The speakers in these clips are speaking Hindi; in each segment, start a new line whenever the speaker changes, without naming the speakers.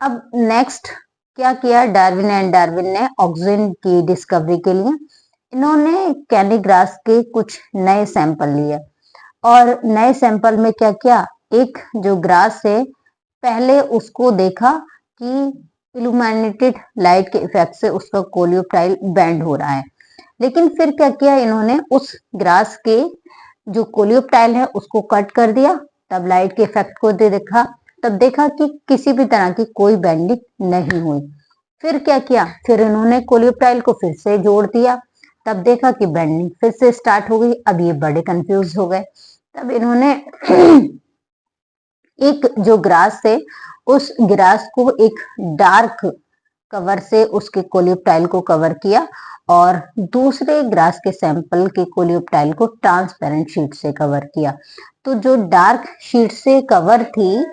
अब नेक्स्ट क्या किया डार्विन एंड डार्विन ने ऑक्सीजन की डिस्कवरी के लिए? इन्होंने कैंडी ग्रास के कुछ नए सैंपल लिए और नए सैंपल में क्या किया, एक जो ग्रास है पहले उसको देखा कि इल्यूमिनेटेड लाइट के इफेक्ट से उसका कोलियोप्टाइल बेंड हो रहा है, लेकिन फिर क्या किया इन्होंने, उस ग्रास के जो कोलियोप्टाइल है उसको कट कर दिया, तब लाइट के इफेक्ट को देखा, तब देखा कि किसी भी तरह की कोई बेंडिंग नहीं हुई। फिर क्या किया, फिर इन्होंने कोलियोप्टाइल को फिर से जोड़ दिया, तब देखा कि बेंडिंग फिर से स्टार्ट हो गई। अब ये बड़े कंफ्यूज हो गए, तब इन्होंने एक जो ग्रास है उस ग्रास को एक डार्क कवर से उसके कोलियोप्टाइल को कवर किया और दूसरे ग्रास के सैंपल के कोलियोप्टाइल को ट्रांसपेरेंट शीट से कवर किया। तो जो डार्क शीट से कवर थी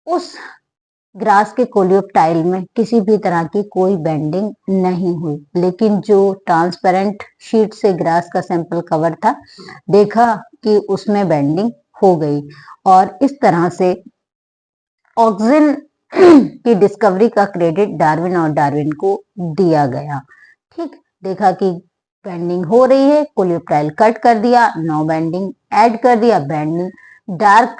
उस ग्रास के कोलियोप्टाइल में किसी भी तरह की कोई बेंडिंग नहीं हुई, लेकिन जो ट्रांसपेरेंट शीट से ग्रास का सैंपल कवर था देखा कि उसमें बेंडिंग हो गई। और इस तरह से ऑक्सीजन की डिस्कवरी का क्रेडिट डार्विन और डार्विन को दिया गया। ठीक, देखा कि बेंडिंग हो रही है, कोलियोप्टाइल कट कर दिया, नो बेंडिंग, ऐड कर दिया बेंडिंग, डार्क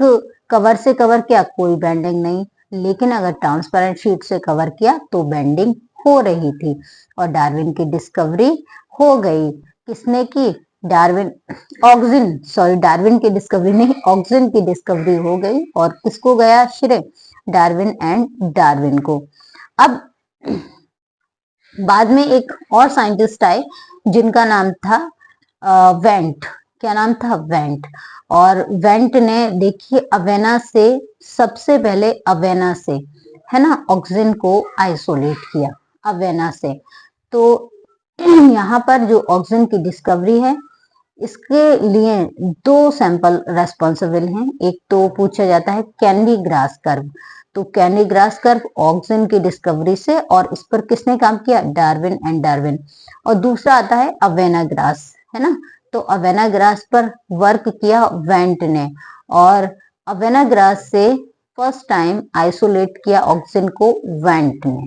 कवर से कवर किया कोई बेंडिंग नहीं, लेकिन अगर ट्रांसपेरेंट शीट से कवर किया तो बेंडिंग हो रही थी और डार्विन की डिस्कवरी हो गई। किसने की? डार्विन, ऑक्सीजन, सॉरी डार्विन की डिस्कवरी नहीं, ऑक्सीजन की डिस्कवरी हो गई और किसको गया श्रेय? डार्विन एंड डार्विन को। अब बाद में एक और साइंटिस्ट आए जिनका नाम था वेंट। क्या नाम था? वेंट। और वेंट ने देखिए अवेना से, सबसे पहले अवेना से, है ना, ऑक्सीजन को आइसोलेट किया अवेना से। तो यहाँ पर जो ऑक्सीजन की डिस्कवरी है इसके लिए दो सैंपल रेस्पॉन्सिबल हैं। एक तो पूछा जाता है कैंडी ग्रास कर्व, तो कैंडी ग्रास कर्व ऑक्सीजन की डिस्कवरी से, और इस पर किसने काम किया? Darwin and Darwin. और दूसरा आता है अवेना ग्रास, है ना, तो अवेना ग्रास पर वर्क किया वेंट ने, और अवेना ग्रास से फर्स्ट टाइम आइसोलेट किया ऑक्सीजन को वेंट ने।